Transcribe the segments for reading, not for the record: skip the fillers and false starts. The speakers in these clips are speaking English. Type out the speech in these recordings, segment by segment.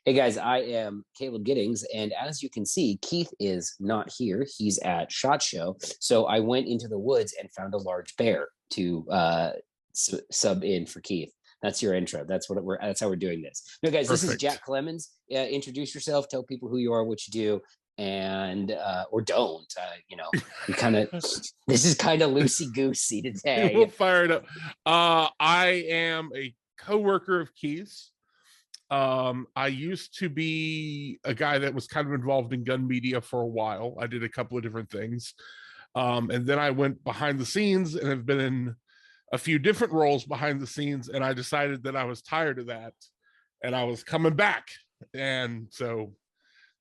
Hey guys, I am Caleb Giddings, and as you can see, Keith is not here. He's at SHOT Show, so I went into the woods and found a large bear to sub in for Keith. That's your intro. That's how we're doing this. No, guys, this is Perfect. Jack Clemens. Introduce yourself. Tell people who you are, what you do, and or don't. You kind of. This is kind of loosey goosey today. We'll fire it up. I am a coworker of Keith's. I used to be a guy that was kind of involved in gun media for a while. I did a couple of different things. And then I went behind the scenes and have been in a few different roles behind the scenes. And I decided that I was tired of that and I was coming back. And so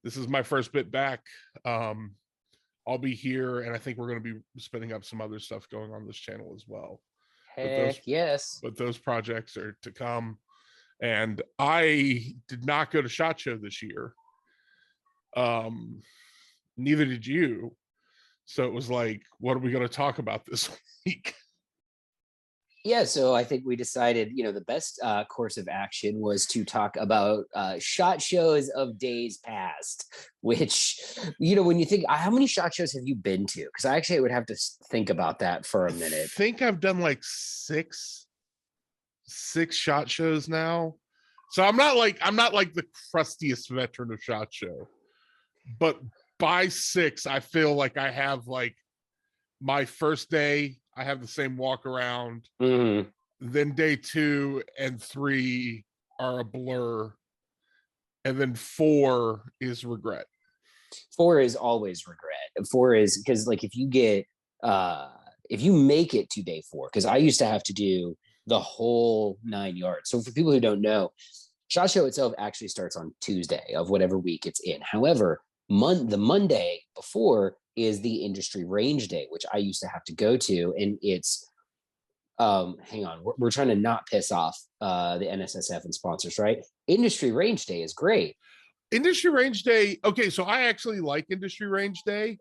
this is my first bit back. I'll be here, and I think we're going to be spinning up some other stuff going on this channel as well. Yes. But those projects are to come. And I did not go to SHOT Show this year. Neither did you. So it was like, what are we going to talk about this week? Yeah, so I think we decided, the best course of action was to talk about SHOT Shows of days past, which, when you think, how many SHOT Shows have you been to? Because I actually would have to think about that for a minute. I think I've done like six SHOT Shows now. So I'm not like the crustiest veteran of SHOT Show, but by 6, I feel like I have like my first day, I have the same walk around. Mm-hmm. Then day 2 and 3 are a blur. And then 4 is regret. 4 is always regret. 4 is because like if you make it to day 4, because I used to have to do the whole 9 yards. So for people who don't know, SHOT Show itself actually starts on Tuesday of whatever week it's in. However, the Monday before is the industry range day, which I used to have to go to. And it's, hang on, we're trying to not piss off the NSSF and sponsors, right? Industry range day is great. Industry range day. Okay, so I actually like industry range day.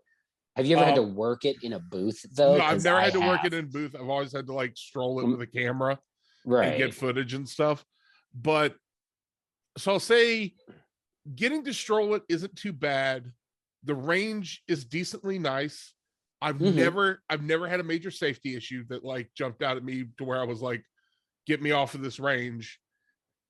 Have you ever had to work it in a booth though? No, I've never had to work it in booth. I've always had to like stroll it with a camera and get footage and stuff. But so I'll say getting to stroll it isn't too bad. The range is decently nice. I've never had a major safety issue that like jumped out at me to where I was like, get me off of this range.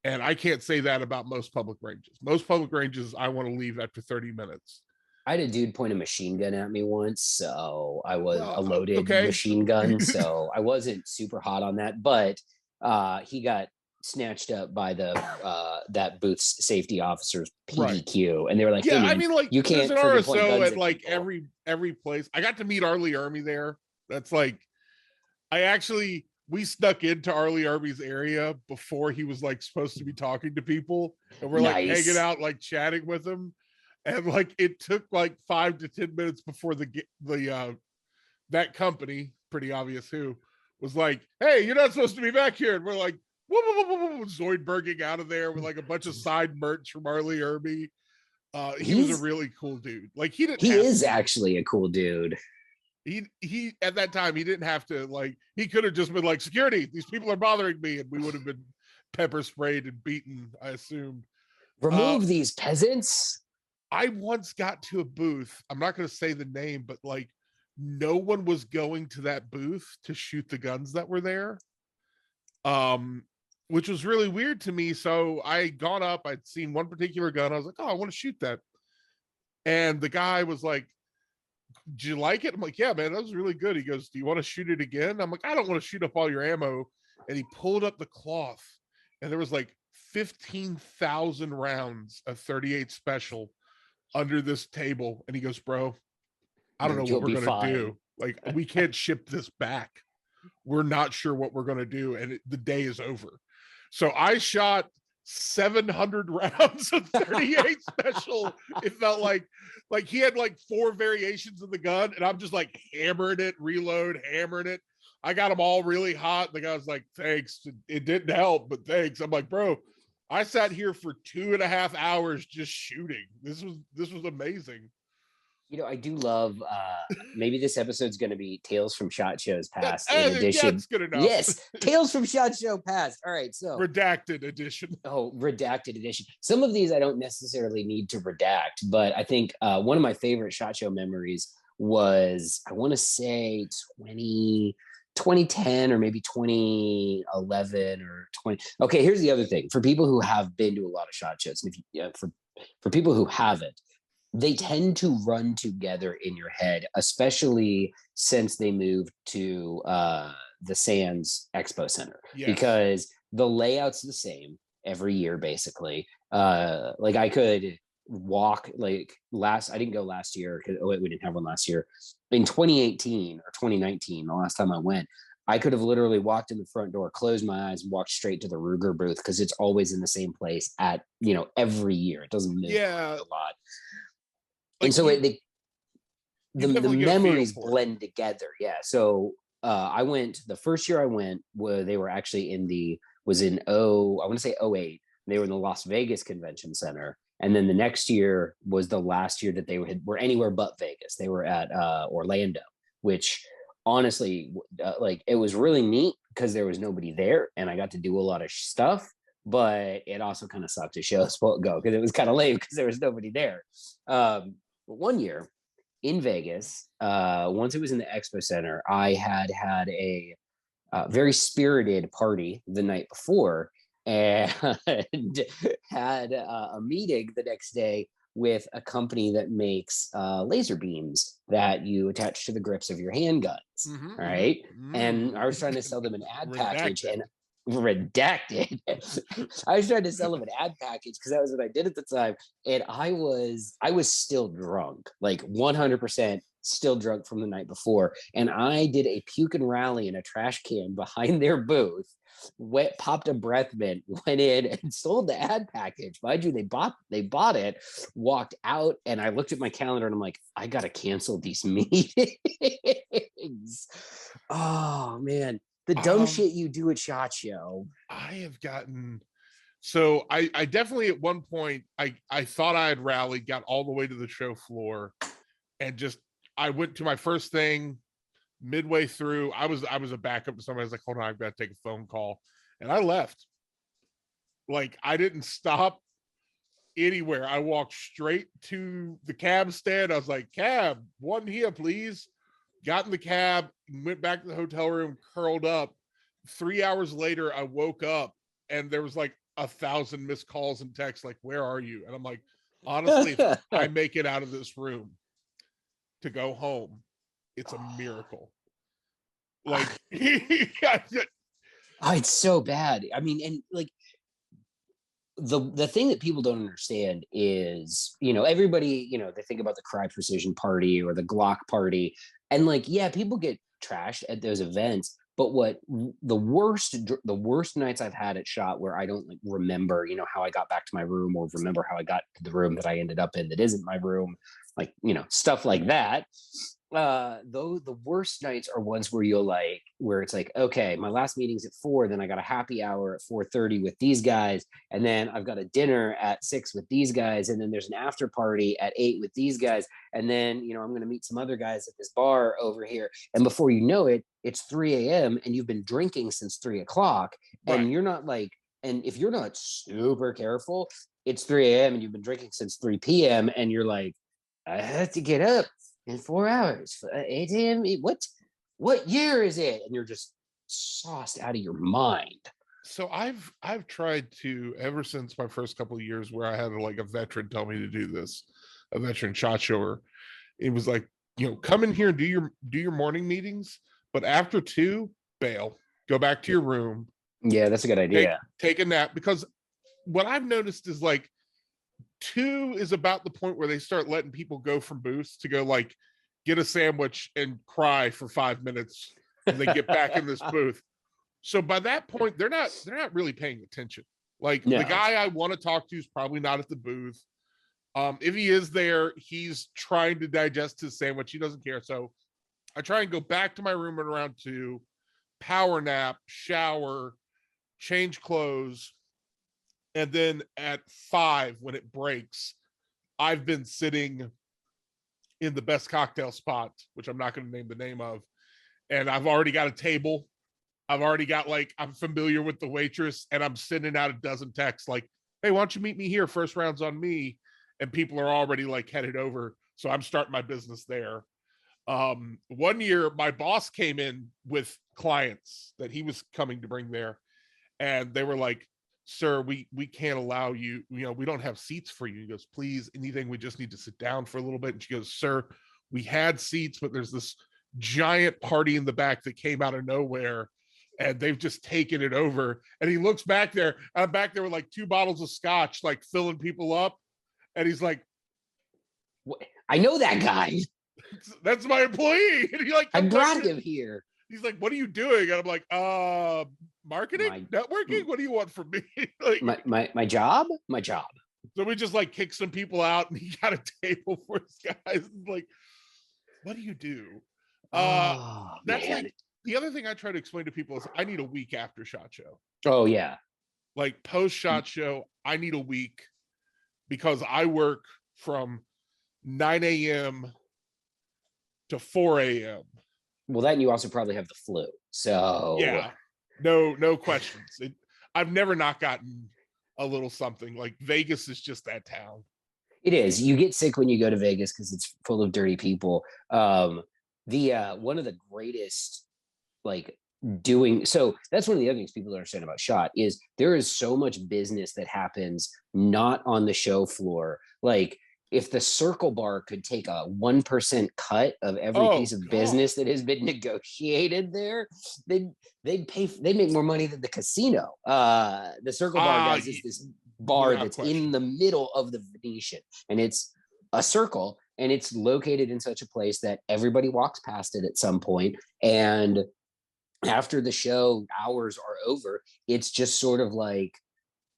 And I can't say that about most public ranges. Most public ranges, I want to leave after 30 minutes. I had a dude point a machine gun at me once, so I was a loaded machine gun, so I wasn't super hot on that. But he got snatched up by the that booth's safety officer's PDQ, right. And they were like, "Yeah, hey, man, I mean, like you can't." There's an RSO at like every place. I got to meet Arlie Ermy there. That's like, we snuck into Arlie Ermy's area before he was like supposed to be talking to people, and we're like hanging out, like chatting with him. And like it took like 5 to 10 minutes before that company, pretty obvious who, was like, "Hey, you're not supposed to be back here." And we're like, whoa, Zoidberging out of there with like a bunch of side merch from Arlie Ermy. He was a really cool dude. Like he is actually a cool dude. He at that time he didn't have to, like, he could have just been like, "Security, these people are bothering me," and we would have been pepper sprayed and beaten, I assumed. Remove these peasants. I once got to a booth, I'm not going to say the name, but like no one was going to that booth to shoot the guns that were there, which was really weird to me. So I had gone up, I'd seen one particular gun. I was like, "Oh, I want to shoot that." And the guy was like, "Do you like it?" I'm like, "Yeah, man, that was really good." He goes, "Do you want to shoot it again?" I'm like, "I don't want to shoot up all your ammo." And he pulled up the cloth and there was like 15,000 rounds of 38 special under this table. And he goes, "Bro, I don't know what we're going to do. Like, we can't ship this back. We're not sure what we're going to do. And the day is over." So I shot 700 rounds of 38 special. It felt like he had like 4 variations of the gun. And I'm just like hammering it, reload, hammering it. I got them all really hot. The guy was like, "Thanks. It didn't help, but thanks." I'm like, "Bro, I sat here for 2.5 hours just shooting. This was amazing." I do love maybe this episode's going to be Tales from Shot Shows Past in Yeah, addition. it's good enough. Yes, Tales from Shot Show Past. All right, so Redacted edition. oh, redacted edition. Some of these I don't necessarily need to redact, but I think one of my favorite Shot Show memories was, I want to say 2010 or maybe 2011 or 20. Okay, here's the other thing. For people who have been to a lot of Shot Shows, and if you, for people who haven't, they tend to run together in your head, especially since they moved to the Sands Expo Center, Yes. because the layout's the same every year, basically. Like I could walk I didn't go last year because we didn't have one last year. In 2018 or 2019, the last time I went, I could have literally walked in the front door, closed my eyes, and walked straight to the Ruger booth because it's always in the same place at every year. It doesn't move a lot. And so the memories blend together. Yeah. So I went the first year I went, where they were actually I want to say 08. They were in the Las Vegas Convention Center. And then the next year was the last year that they were anywhere but Vegas. They were at Orlando, which honestly, it was really neat because there was nobody there and I got to do a lot of stuff. But it also kind of sucked to shows won't go because it was kind of lame because there was nobody there. But one year in Vegas, once it was in the Expo Center, I had a very spirited party the night before and had a meeting the next day with a company that makes laser beams that you attach to the grips of your handguns. Right. And I was trying to sell them an ad package and redacted. I was trying to sell them an ad package because that was what I did at the time. And I was still drunk, like 100% still drunk from the night before. And I did a puke and rally in a trash can behind their booth, popped a breath mint, went in and sold the ad package. Mind you, they bought it, walked out, and I looked at my calendar and I'm like, I gotta cancel these meetings. Oh man. The dumb shit you do at SHOT Show. I have gotten so I definitely at one point I thought I had rallied, got all the way to the show floor, and just I went to my first thing midway through. I was a backup to somebody. I was like, hold on, I've got to take a phone call. And I left. Like I didn't stop anywhere. I walked straight to the cab stand. I was like, cab, one here, please. Got in the cab, went back to the hotel room, curled up. 3 hours later, I woke up and there was like 1,000 missed calls and texts like, where are you? And I'm like, honestly, if I make it out of this room to go home, it's a miracle. Like, it's so bad. I mean, and like, the thing that people don't understand is, everybody, they think about the Cry Precision party or the Glock party. And like, yeah, people get trashed at those events. But what the worst nights I've had at SHOT where I don't like remember, how I got back to my room or remember how I got to the room that I ended up in that isn't my room, like, stuff like that. Though the worst nights are ones where it's like, okay, my last meeting's at 4, then I got a happy hour at 4:30 with these guys, and then I've got a dinner at 6 with these guys, and then there's an after party at 8 with these guys, and then I'm going to meet some other guys at this bar over here, and before you know it, it's 3 a.m. and you've been drinking since 3 o'clock, and right. You're not like, and if you're not super careful, it's 3 a.m. and you've been drinking since 3 p.m. and you're like, I have to get up in 4 hours. 8 a.m. What year is it? And you're just sauced out of your mind. So I've tried to, ever since my first couple of years where I had like a veteran tell me to do this, a veteran SHOT shower. It was like, come in here and do your morning meetings, but after 2, bail, go back to your room. Yeah, that's a good idea. Take a nap, because what I've noticed is like 2 is about the point where they start letting people go from booths to go like get a sandwich and cry for 5 minutes and they get back in this booth. So by that point, they're not really paying attention. Like the guy I want to talk to is probably not at the booth. If he is there, he's trying to digest his sandwich. He doesn't care. So I try and go back to my room at around 2, power nap, shower, change clothes. And then at 5, when it breaks, I've been sitting in the best cocktail spot, which I'm not going to name the name of. And I've already got a table. I've already got like, I'm familiar with the waitress, and I'm sending out a dozen texts like, hey, why don't you meet me here? First round's on me. And people are already like headed over. So I'm starting my business there. One year, my boss came in with clients that he was coming to bring there. And they were like, sir, we can't allow you, we don't have seats for you. He goes, please, anything, we just need to sit down for a little bit. And she goes, sir, we had seats, but there's this giant party in the back that came out of nowhere, and they've just taken it over. And he looks back there, I'm back there with like 2 bottles of scotch, like filling people up. And he's like, I know that guy. That's my employee. And he like, I brought him here. He's like, what are you doing? And I'm like, marketing, networking. What do you want from me? Like, my job. So we just like kicked some people out, and he got a table for his guys. Like, what do you do? That's man. Like the other thing I try to explain to people is I need a week after SHOT Show. Oh yeah. Like post SHOT Show, I need a week, because I work from 9 a.m. to 4 a.m. Well, then you also probably have the flu. So yeah, no questions. I've never not gotten a little something. Like Vegas is just that town. It is. You get sick when you go to Vegas because it's full of dirty people. One of the greatest so that's one of the other things people don't understand about SHOT is there is so much business that happens not on the show floor. Like if the Circle Bar could take a 1% cut of every piece of business that has been negotiated there, they'd make more money than the casino. The Circle Bar, guys, is this bar that's in the middle of the Venetian, and it's a circle, and it's located in such a place that everybody walks past it at some point. And after the show hours are over, it's just sort of like,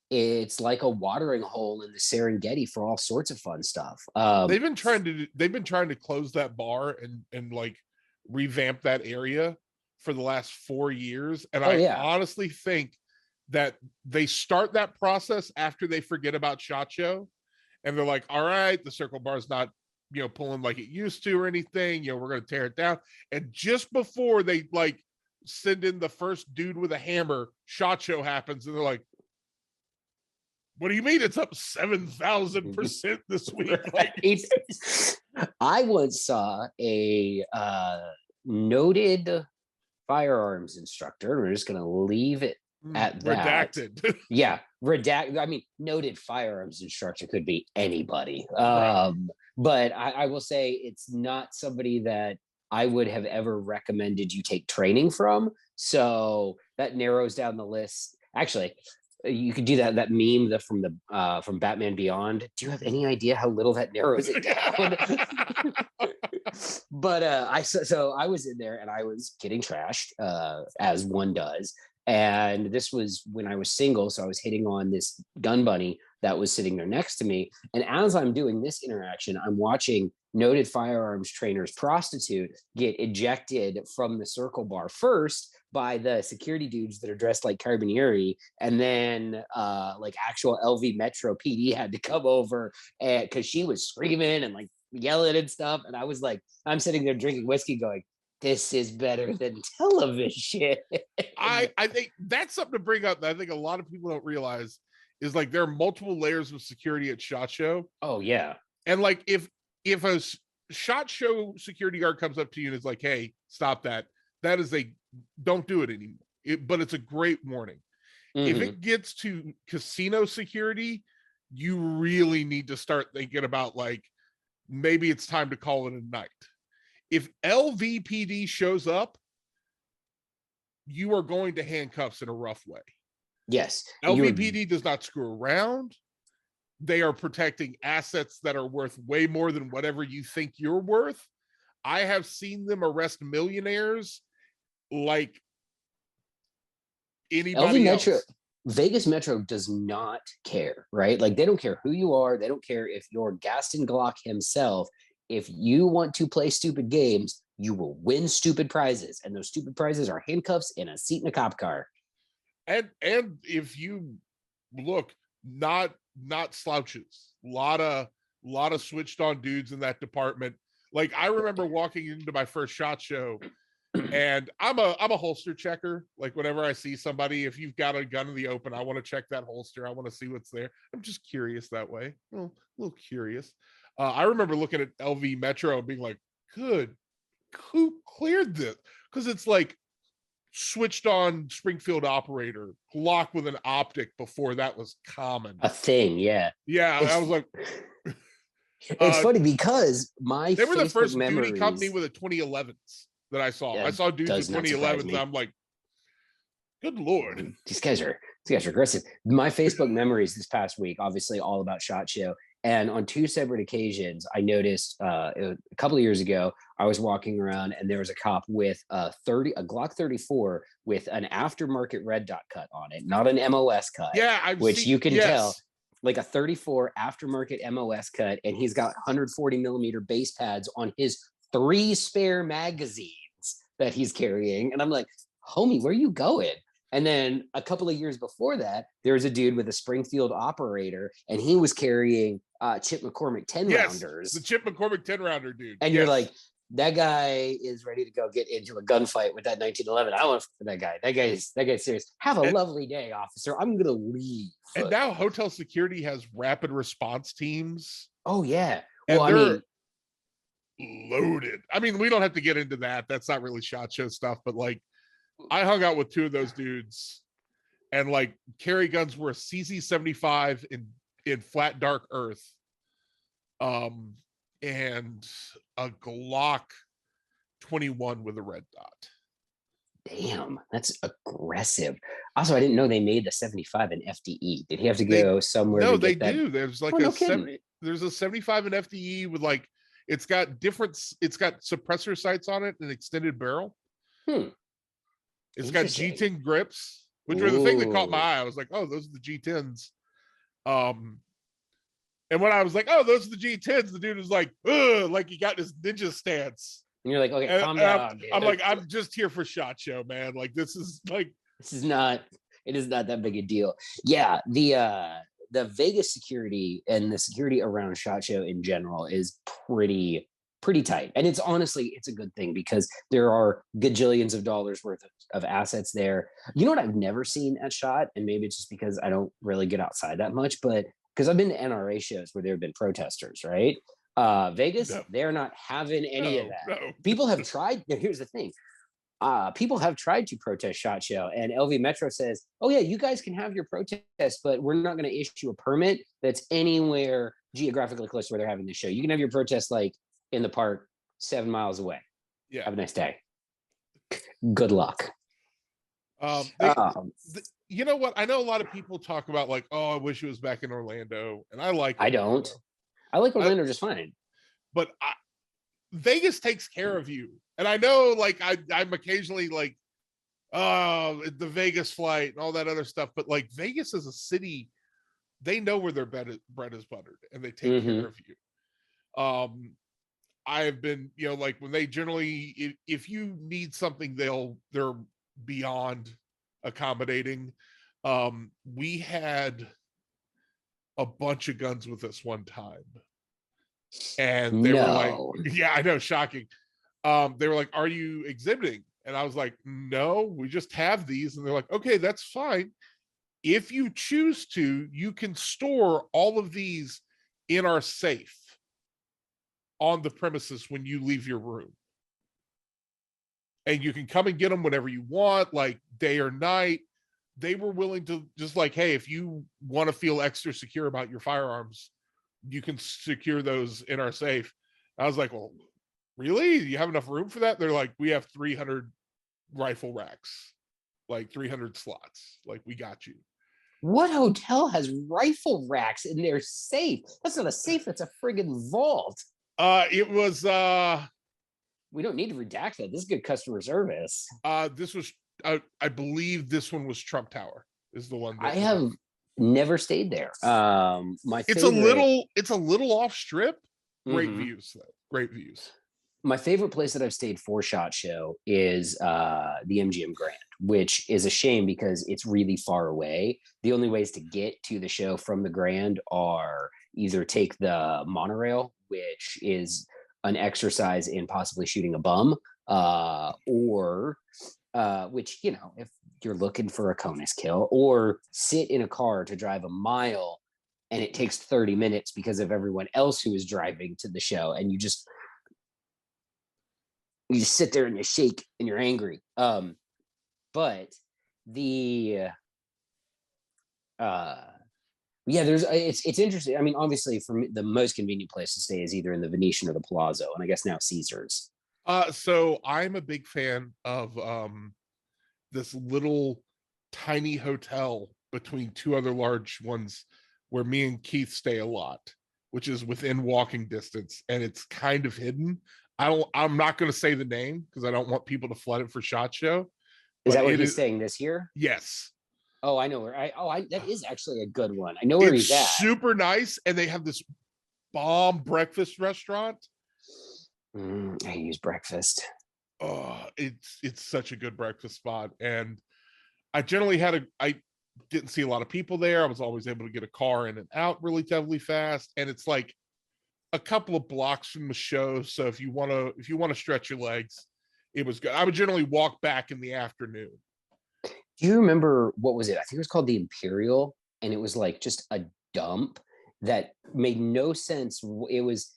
it's like a watering hole in the Serengeti for all sorts of fun stuff. They've been trying to close that bar and like revamp that area for the last 4 years. And I honestly think that they start that process after they forget about SHOT Show, and they're like, all right, the Circle Bar's not, pulling like it used to or anything, we're going to tear it down. And just before they like send in the first dude with a hammer, SHOT Show happens, and they're like, what do you mean it's up 7,000% this week? Right. I once saw a noted firearms instructor, and we're just going to leave it at that. Redacted. Yeah, redacted. I mean, noted firearms instructor could be anybody. But I will say it's not somebody that I would have ever recommended you take training from. So that narrows down the list. Actually, you could do that meme from Batman Beyond. Do you have any idea how little that narrows it down? But I was in there and I was getting trashed, as one does. And this was when I was single, so I was hitting on this gun bunny that was sitting there next to me. And as I'm doing this interaction, I'm watching noted firearms trainer's prostitute get ejected from the Circle Bar first by the security dudes that are dressed like Carabinieri, and then like actual LV Metro PD had to come over because she was screaming and like yelling and stuff. And I was like, I'm sitting there drinking whiskey going, this is better than television. I think that's something to bring up that I think a lot of people don't realize is like there are multiple layers of security at SHOT Show. Oh yeah. And like if a SHOT Show security guard comes up to you and is like, hey, stop that. That is don't do it anymore. But it's a great warning. Mm-hmm. If it gets to casino security, you really need to start thinking about like, maybe it's time to call it a night. If LVPD shows up, you are going to handcuffs in a rough way. Yes. LVPD does not screw around. They are protecting assets that are worth way more than whatever you think you're worth. I have seen them arrest millionaires like anybody else. Vegas Metro does not care, right? Like they don't care who you are. They don't care if you're Gaston Glock himself. If you want to play stupid games, you will win stupid prizes. And those stupid prizes are handcuffs and a seat in a cop car. And if you look, not slouches, a lot of switched on dudes in that department. Like I remember walking into my first SHOT Show, and I'm a holster checker. Like whenever I see somebody, if you've got a gun in the open, I want to check that holster. I want to see what's there. I'm just curious that way. A little curious. I remember looking at LV Metro and being like, "Good, who cleared this?" Because it's like switched on Springfield operator, Glock with an optic before that was common. A thing, yeah. Yeah, I was like, it's funny because my they were the Facebook first memories, duty company with a 2011s that I saw. Yeah, I saw dudes with 2011s. I'm like, good Lord. These guys are aggressive. My Facebook memories this past week, obviously all about SHOT Show. And on two separate occasions, I noticed a couple of years ago, I was walking around and there was a cop with a Glock 34 with an aftermarket red dot cut on it, not an MOS cut. Yeah, you can tell, like a 34 aftermarket MOS cut, and he's got 140 millimeter base pads on his 3 spare magazines that he's carrying. And I'm like, homie, where are you going? And then a couple of years before that, there was a dude with a Springfield operator, and he was carrying Chip McCormick 10 rounders. The Chip McCormick 10 rounder dude. And you're like, that guy is ready to go get into a gunfight with that 1911. I want for that guy. That guy's serious. Have a lovely day, officer. I'm gonna leave. And now hotel security has rapid response teams. Oh yeah. Well, I mean, loaded. I mean, we don't have to get into that. That's not really SHOT Show stuff, but like I hung out with 2 of those dudes, and like carry guns were a CZ75 in flat dark earth, and a Glock 21 with a red dot. Damn, that's aggressive. Also, I didn't know they made the 75 in FDE. Did he have to go somewhere? No, to they get that? do. There's like there's a 75 in FDE with like it's got suppressor sights on it and extended barrel. It's got G10 grips, which were the thing that caught my eye. I was like, oh, those are the G10s. And when I was like, oh, those are the G10s, the dude was like, ugh, like he got this ninja stance. And you're like, okay, calm down. I'm like, I'm just here for SHOT Show, man. Like this is not that big a deal. Yeah, the Vegas security and the security around SHOT Show in general is pretty tight. And it's a good thing because there are gajillions of dollars worth of assets there. You know what I've never seen at SHOT, and maybe it's just because I don't really get outside that much, but because I've been to NRA shows where there have been protesters, right? Vegas, they're not having any of that. No. People have tried. Here's the thing. People have tried to protest SHOT Show, and LV Metro says, oh yeah, you guys can have your protest, but we're not going to issue a permit that's anywhere geographically close to where they're having the show. You can have your protest like in the park 7 miles away. Yeah. Have a nice day. Good luck. You know what? I know a lot of people talk about like, oh, I wish it was back in Orlando, and I like. I don't. I like Orlando just fine. But Vegas takes care of you, and I know like I'm occasionally like, the Vegas flight and all that other stuff, but like Vegas is a city, they know where their bread is buttered, and they take care of you. I have been, like when they generally, if you need something, they're beyond accommodating. We had a bunch of guns with us one time, and they were like, yeah, I know, shocking. They were like, are you exhibiting? And I was like, no, we just have these. And they're like, okay, that's fine. If you choose to, you can store all of these in our safe on the premises when you leave your room. And you can come and get them whenever you want, like day or night. They were willing to just like, hey, if you want to feel extra secure about your firearms, you can secure those in our safe. I was like, well, really? Do you have enough room for that? They're like, we have 300 rifle racks, like 300 slots. Like, we got you. What hotel has rifle racks in their safe? That's not a safe. That's a friggin' vault. It was. We don't need to redact that. This is good customer service. This was. I believe this one was Trump Tower. Is the one I have never stayed there. It's a little off strip. Great views though. Great views. My favorite place that I've stayed for SHOT Show is the MGM Grand, which is a shame because it's really far away. The only ways to get to the show from the Grand are either take the monorail, which is an exercise in possibly shooting a bum, or which, you know, if you're looking for a CONUS kill, or sit in a car to drive a mile and it takes 30 minutes because of everyone else who is driving to the show, and you just sit there and you shake and you're angry. But the yeah, it's interesting. I mean, obviously, for me, the most convenient place to stay is either in the Venetian or the Palazzo, and I guess now Caesars. So I'm a big fan of this little tiny hotel between two other large ones where me and Keith stay a lot, which is within walking distance, and it's kind of hidden. I'm not going to say the name because I don't want people to flood it for SHOT Show. Is But that where it he's is, staying this year? yes. Oh, I know where. That is actually a good one. I know where It's he's at. super nice, and they have this bomb breakfast restaurant. I use breakfast. Oh, it's such a good breakfast spot, and I didn't see a lot of people there. I was always able to get a car in and out relatively fast, and it's like a couple of blocks from the show. So if you want to stretch your legs, it was good. I would generally walk back in the afternoon. Do you remember what was it? I think it was called the Imperial, and it was like just a dump that made no sense. It was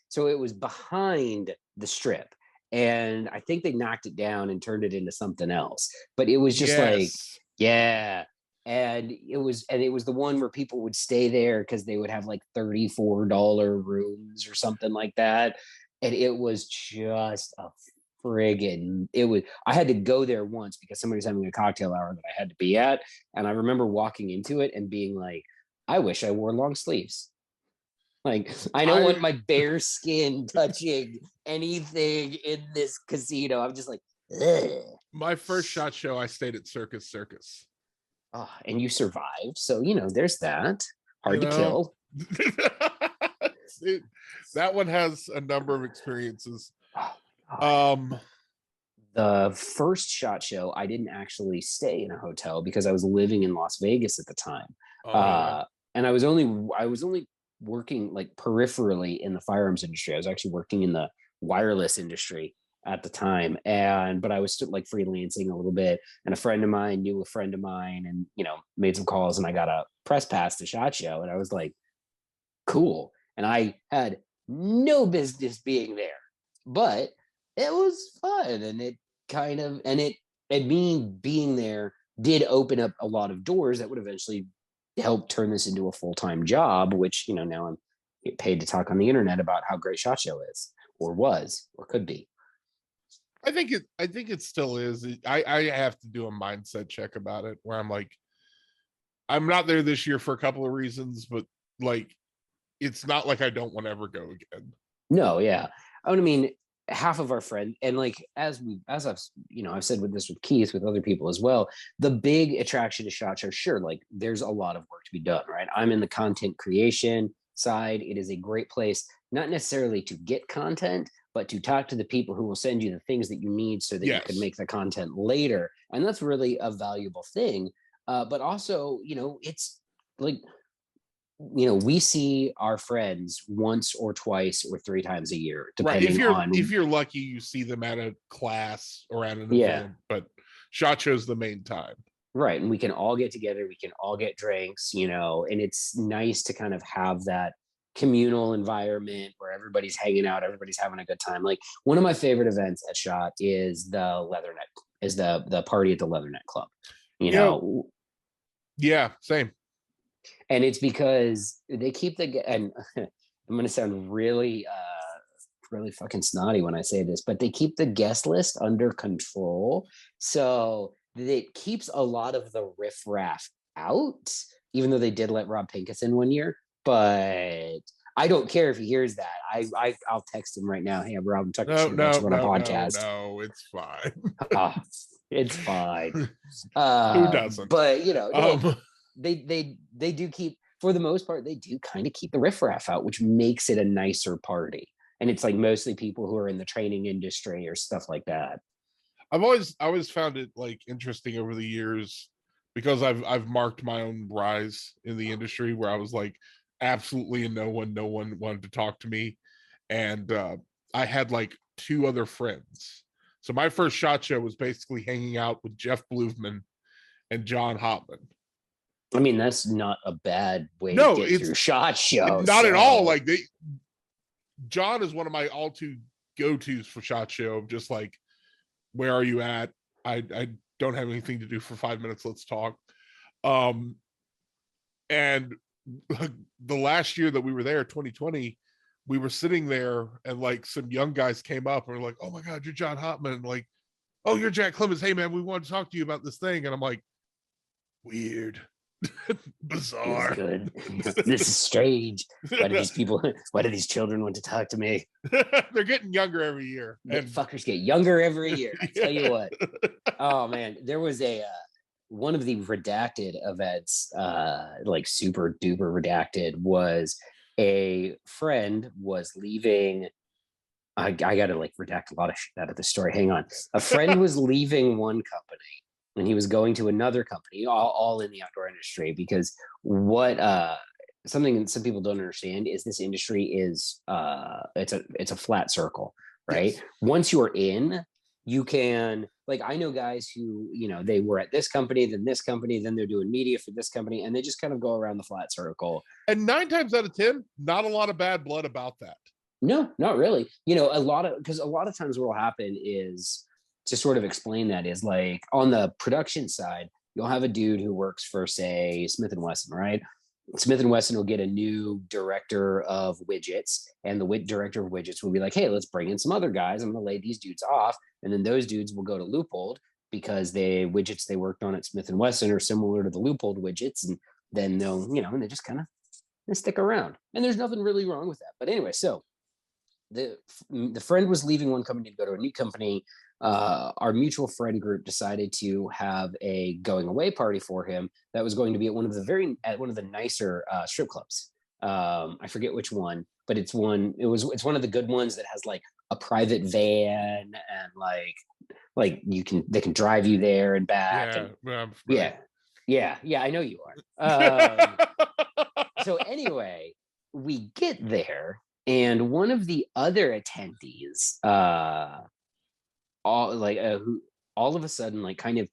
behind the strip, and I think they knocked it down and turned it into something else. But it was just like, Yes. yeah. And it was the one where people would stay there because they would have like $34 rooms or something like that. And it was just a friggin' I had to go there once because somebody was having a cocktail hour that I had to be at. And I remember walking into it and being like, I wish I wore long sleeves. Like, I don't want my bare skin touching anything in this casino. I'm just like, ugh. My first SHOT Show, I stayed at Circus. Oh, and you survived. So, you know, there's that. Hard to kill. That one has a number of experiences. The first SHOT Show, I didn't actually stay in a hotel because I was living in Las Vegas at the time. Yeah. And I was only working like peripherally in the firearms industry. I was actually working in the wireless industry at the time, but I was still like freelancing a little bit, and a friend of mine knew a friend of mine, and, you know, made some calls, and I got a press pass to SHOT Show, and I was like, cool. And I had no business being there, but it was fun, and me being there did open up a lot of doors that would eventually help turn this into a full-time job, which, you know, now I'm get paid to talk on the internet about how great SHOT Show is, or was, or could be. I think it still is. I have to do a mindset check about it where I'm like, I'm not there this year for a couple of reasons, but like, it's not like I don't want to ever go again. No, yeah. I mean, half of our friends, and like as I've, you know, I've said with Keith, with other people as well, the big attraction to SHOT Show, sure, like there's a lot of work to be done, right? I'm in the content creation side. It is a great place, not necessarily to get content, but to talk to the people who will send you the things that you need so that you can make the content later. And that's really a valuable thing. But also, you know, it's like, you know, we see our friends once or twice or three times a year, depending on. If you're lucky, you see them at a class or at an Yeah. event, but SHOT Show's the main time. Right. And we can all get together, we can all get drinks, you know, and it's nice to kind of have that communal environment where everybody's hanging out, everybody's having a good time. Like, one of my favorite events at SHOT is the party at the Leatherneck Club, you know. Yeah, same. And it's because they keep and I'm going to sound really fucking snotty when I say this, but they keep the guest list under control. So it keeps a lot of the riffraff out, even though they did let Rob Pincus in one year. But I don't care if he hears that. I'll text him right now. Hey, Rob, I'm talking shit about you on a podcast. No, it's fine. It's fine. Who doesn't? But, you know, they do keep, for the most part, they do kind of keep the riffraff out, which makes it a nicer party. And it's like mostly people who are in the training industry or stuff like that. I've always found it like interesting over the years because I've marked my own rise in the industry where I was like, absolutely no one wanted to talk to me. And I had like 2 other friends. So my first SHOT Show was basically hanging out with Jeff Bluefman and John Hopman. I mean, that's not a bad way to No, get it's through SHOT Show. not at all. Like John is one of my all-to go-tos for SHOT Show. Just like, where are you at? I don't have anything to do for 5 minutes. Let's talk. And the last year that we were there, 2020, we were sitting there and like some young guys came up and were like, "Oh my God, you're John Hopman." And like, "Oh, you're Jack Clemens. Hey man, we want to talk to you about this thing." And I'm like, weird. Bizarre. Good. This is strange. Why do these children want to talk to me? They're getting younger every year. And fuckers get younger every year. I tell you what. Oh man, there was a one of the redacted events, like super duper redacted, was a friend was leaving. I gotta like redact a lot of shit out of the story. Hang on. A friend was leaving one company and he was going to another company, all in the outdoor industry, because what something some people don't understand is this industry is it's a flat circle, right? Yes. Once you're in, you can, like, I know guys who, you know, they were at this company, then this company, then they're doing media for this company, and they just kind of go around the flat circle. And 9 times out of 10, not a lot of bad blood about that. No, not really. You know, because a lot of times what will happen is, to sort of explain that, is like on the production side, you'll have a dude who works for, say, Smith & Wesson, right? Smith & Wesson will get a new director of widgets, and the director of widgets will be like, "Hey, let's bring in some other guys. I'm going to lay these dudes off." And then those dudes will go to Leupold because the widgets they worked on at Smith & Wesson are similar to the Leupold widgets. And then they'll, you know, and they just kind of stick around. And there's nothing really wrong with that. But anyway, so the friend was leaving one company to go to a new company. Our mutual friend group decided to have a going away party for him that was going to be at one of the nicer strip clubs. I forget which one, but it's one of the good ones that has like a private van and like they can drive you there and back. Yeah, I know you are. So anyway, we get there, and one of the other attendees, who all of a sudden like kind of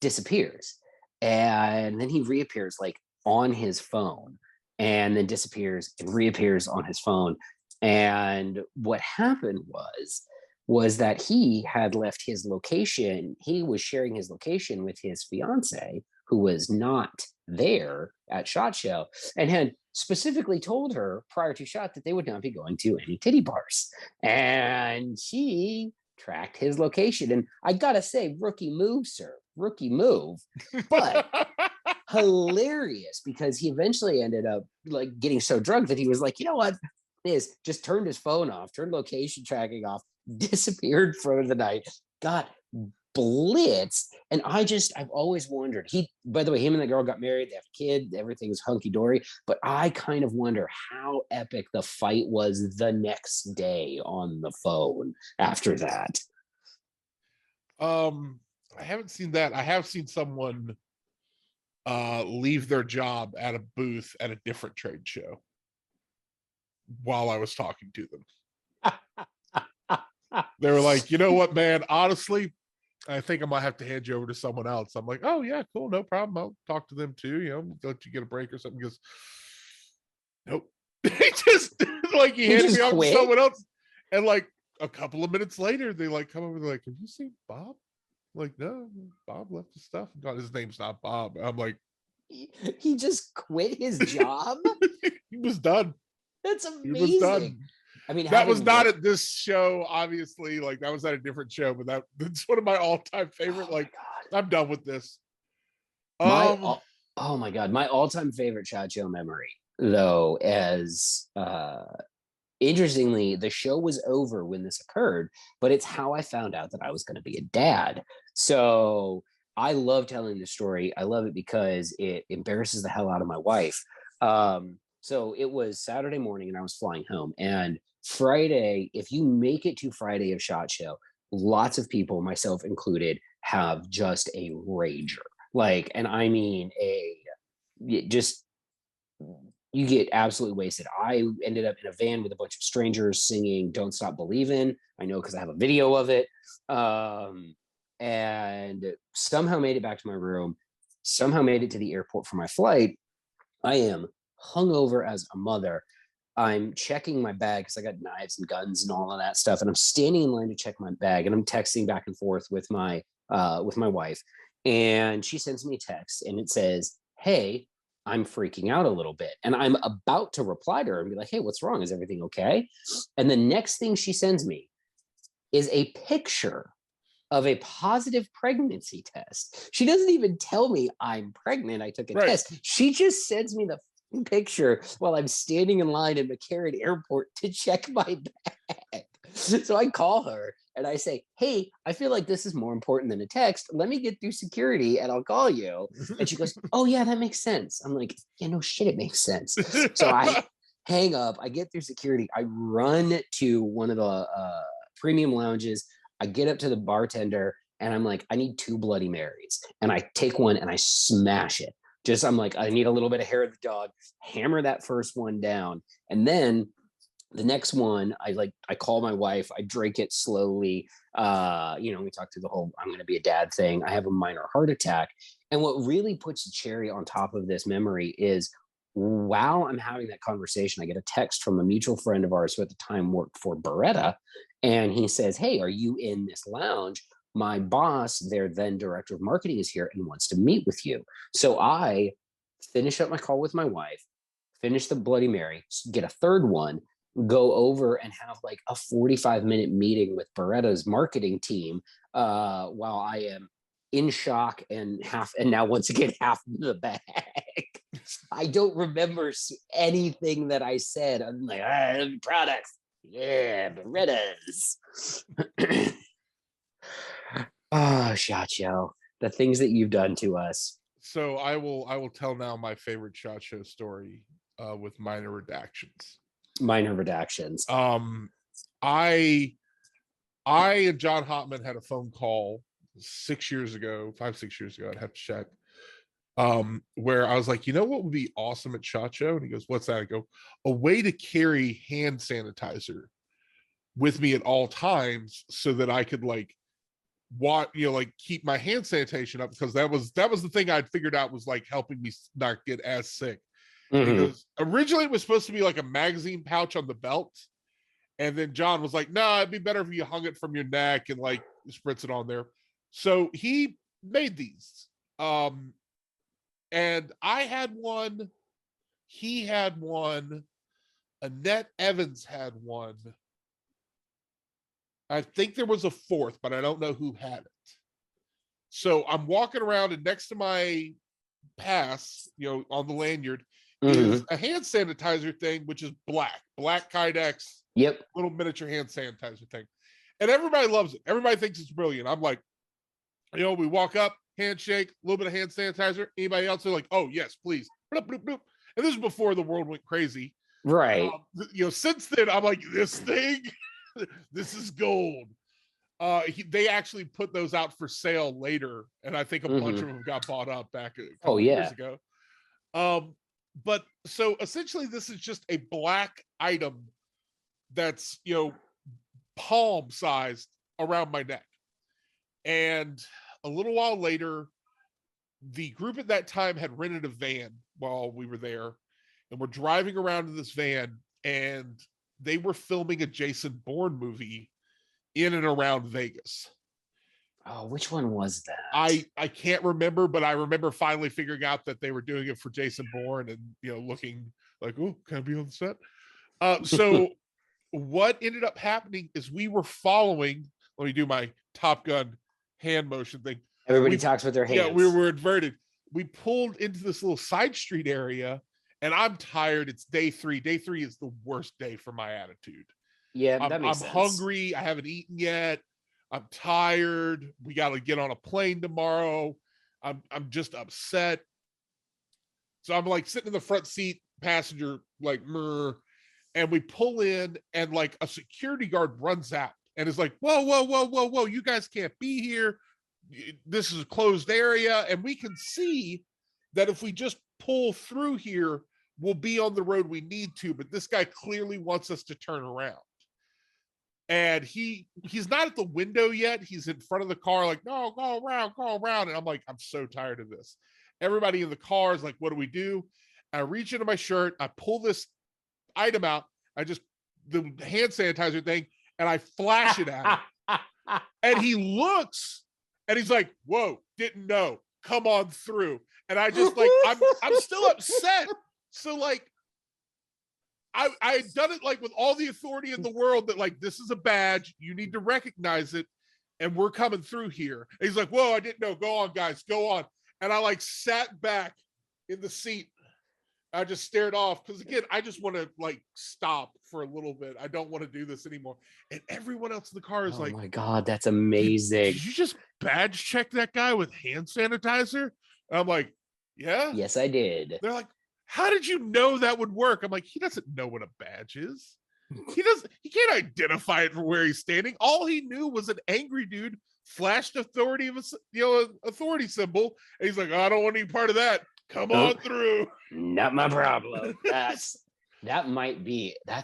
disappears, and then he reappears like on his phone, and then disappears and reappears on his phone. And what happened was that he had left his location. He was sharing his location with his fiance, who was not there at SHOT Show, and had specifically told her prior to SHOT that they would not be going to any titty bars. And she tracked his location. And I gotta say, rookie move, sir. Rookie move. But hilarious, because he eventually ended up like getting so drunk that he was like, you know what? This just turned his phone off, turned location tracking off, disappeared for the night, got blitzed. And I've always wondered, by the way, him and the girl got married, they have a kid, everything's hunky-dory, but I kind of wonder how epic the fight was the next day on the phone after that. I haven't seen that. I have seen someone leave their job at a booth at a different trade show while I was talking to them. They were like, "You know what, man, honestly, I think I might have to hand you over to someone else." I'm like, "Oh yeah, cool, no problem. I'll talk to them too. You know, let you get a break or something." He goes, "Nope." He just like he handed me off to someone else, and like a couple of minutes later, they like come over. They're like, "Have you seen Bob?" I'm like, "No, Bob left his stuff. God, his name's not Bob." I'm like, he just quit his job. He was done. That's amazing. He was done. I mean, that was not at this show, obviously. Like, that was at a different show, but that's one of my all-time favorite. I'm done with this. Oh my God. My all-time favorite SHOT Show memory, though, as interestingly, the show was over when this occurred, but it's how I found out that I was going to be a dad. So I love telling this story. I love it because it embarrasses the hell out of my wife. So it was Saturday morning and I was flying home, and Friday, if you make it to Friday of SHOT Show, lots of people, myself included, have just a rager. Like, and I mean just you get absolutely wasted. I ended up in a van with a bunch of strangers singing "Don't Stop Believin'." I know because I have a video of it. And somehow made it back to my room, somehow made it to the airport for my flight. I am hungover as a mother. I'm checking my bag because I got knives and guns and all of that stuff. And I'm standing in line to check my bag, and I'm texting back and forth with my wife. And she sends me a text and it says, "Hey, I'm freaking out a little bit." And I'm about to reply to her and be like, "Hey, what's wrong? Is everything okay?" And the next thing she sends me is a picture of a positive pregnancy test. She doesn't even tell me I'm pregnant. I took a test. She just sends me the picture while I'm standing in line in McCarran Airport to check my bag. So I call her and I say, "Hey, I feel like this is more important than a text. Let me get through security and I'll call you." And she goes, "Oh yeah, that makes sense." I'm like, "Yeah, no shit, it makes sense." So I hang up, I get through security, I run to one of the premium lounges. I get up to the bartender and I'm like, "I need 2 Bloody Marys." And I take one and I smash it. Just, I'm like, "I need a little bit of hair of the dog," hammer that first one down. And then the next one, I call my wife, I drink it slowly. We talk through the whole "I'm going to be a dad" thing. I have a minor heart attack. And what really puts the cherry on top of this memory is, while I'm having that conversation, I get a text from a mutual friend of ours who at the time worked for Beretta. And he says, "Hey, are you in this lounge? My boss, their then director of marketing, is here and wants to meet with you." So I finish up my call with my wife, finish the Bloody Mary, get a third one, go over and have like a 45-minute meeting with Beretta's marketing team, while I am in shock and now once again half the bag. I don't remember anything that I said. I'm like, products, yeah, Berettas. Oh, SHOT Show, the things that you've done to us. So I will tell now my favorite SHOT Show story with minor redactions. Minor redactions. I and John Hotman had a phone call 6 years ago, 5-6 years ago. I'd have to check. Where I was like, "You know what would be awesome at SHOT Show?" And he goes, "What's that?" I go, "A way to carry hand sanitizer with me at all times so that I could keep my hand sanitation up," because that was the thing I'd figured out was like helping me not get as sick. Mm-hmm. He goes, "Originally it was supposed to be like a magazine pouch on the belt." And then John was like, "No, it'd be better if you hung it from your neck and like spritz it on there." So he made these. And I had one, he had one, Annette Evans had one. I think there was a fourth, but I don't know who had it. So I'm walking around, and next to my pass, on the lanyard, is a hand sanitizer thing, which is black Kydex. Yep. Little miniature hand sanitizer thing. And everybody loves it. Everybody thinks it's brilliant. I'm like, we walk up, handshake, a little bit of hand sanitizer. Anybody else? They're like, "Oh, yes, please." Bloop, bloop, bloop. And this is before the world went crazy. Right. Since then, I'm like, this thing, this is gold. They actually put those out for sale later, and I think a bunch of them got bought up back a couple years ago. But so essentially, this is just a black item that's palm sized around my neck. And a little while later, the group at that time had rented a van while we were there, and we're driving around in this van, and they were filming a Jason Bourne movie in and around Vegas. Oh, which one was that? I can't remember, but I remember finally figuring out that they were doing it for Jason Bourne and looking like, "Oh, can I be on the set?" So what ended up happening is we were following, let me do my Top Gun hand motion thing. Everybody talks with their hands. Yeah, we were inverted. We pulled into this little side street area, and I'm tired. It's day 3. Day 3 is the worst day for my attitude. Yeah, that makes sense. I'm hungry. I haven't eaten yet. I'm tired. We got to get on a plane tomorrow. I'm just upset. So I'm like sitting in the front seat, passenger, like, and we pull in, and like a security guard runs out and is like, whoa, you guys can't be here. This is a closed area. And we can see that if we just pull through here, we'll be on the road we need to, but this guy clearly wants us to turn around. And he's not at the window yet. He's in front of the car, like, no, go around. And I'm like, I'm so tired of this. Everybody in the car is like, what do we do? I reach into my shirt, I pull this item out, the hand sanitizer thing, and I flash it at him. And he looks and he's like, whoa, didn't know. Come on through. And I just like, I'm still upset. So like, I had done it like with all the authority in the world that like, this is a badge. You need to recognize it. And we're coming through here. And he's like, whoa, I didn't know. Go on, guys, go on. And I like sat back in the seat. I just stared off because again, I just want to like stop for a little bit. I don't want to do this anymore. And everyone else in the car is like, "Oh my god, that's amazing!" Did you just badge check that guy with hand sanitizer? And I'm like, yeah. Yes, I did. They're like, how did you know that would work? I'm like, he doesn't know what a badge is. He can't identify it from where he's standing. All he knew was an angry dude flashed authority authority symbol, and he's like, I don't want any part of that. Come on through. Not my problem. That's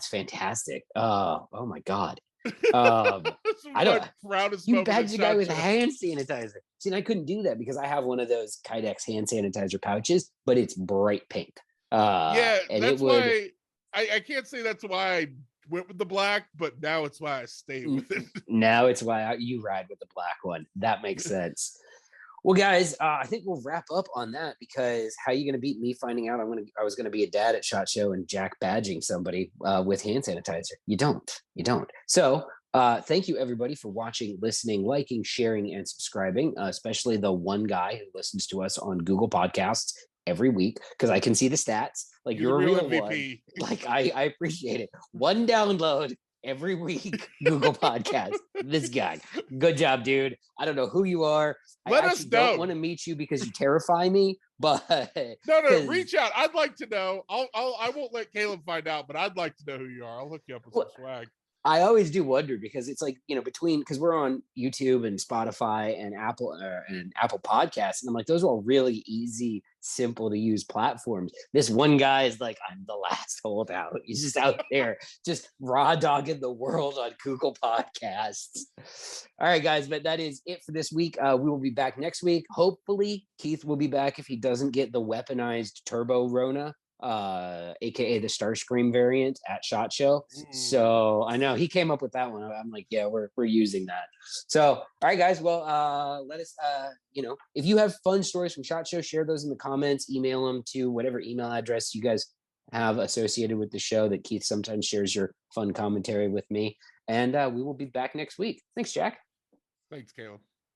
fantastic. Oh my god. I don't. Proudest You badged a guy with hand sanitizer. See, and I couldn't do that because I have one of those Kydex hand sanitizer pouches, but it's bright pink. And that's why I can't say that's why I went with the black, but now it's why I stay with it. Now it's why you ride with the black one. That makes sense. Well, guys, I think we'll wrap up on that because how are you going to beat me finding out I was going to be a dad at SHOT Show and Jack badging somebody with hand sanitizer? You don't. So thank you, everybody, for watching, listening, liking, sharing, and subscribing, especially the one guy who listens to us on Google Podcasts every week because I can see the stats. Like you're a real MVP. One. Like I appreciate it. One download every week, Google Podcast. This guy. Good job, dude. I don't know who you are. Let us know. I don't want to meet you because you terrify me, but no, reach out. I'd like to know. I won't let Caleb find out, but I'd like to know who you are. I'll hook you up with some swag. I always do wonder because it's like, because we're on YouTube and Spotify and Apple Podcasts. And I'm like, those are all really easy, simple to use platforms. This one guy is like, I'm the last holdout. He's just out there, just raw dogging the world on Google Podcasts. All right, guys, but that is it for this week. We will be back next week. Hopefully Keith will be back if he doesn't get the weaponized turbo Rona. AKA the Starscream variant at SHOT Show. So I know he came up with that one. I'm like, yeah, we're using that. So all right, guys. Well, let us if you have fun stories from SHOT Show, share those in the comments, email them to whatever email address you guys have associated with the show that Keith sometimes shares your fun commentary with me. And we will be back next week. Thanks, Jack. Thanks, Caleb.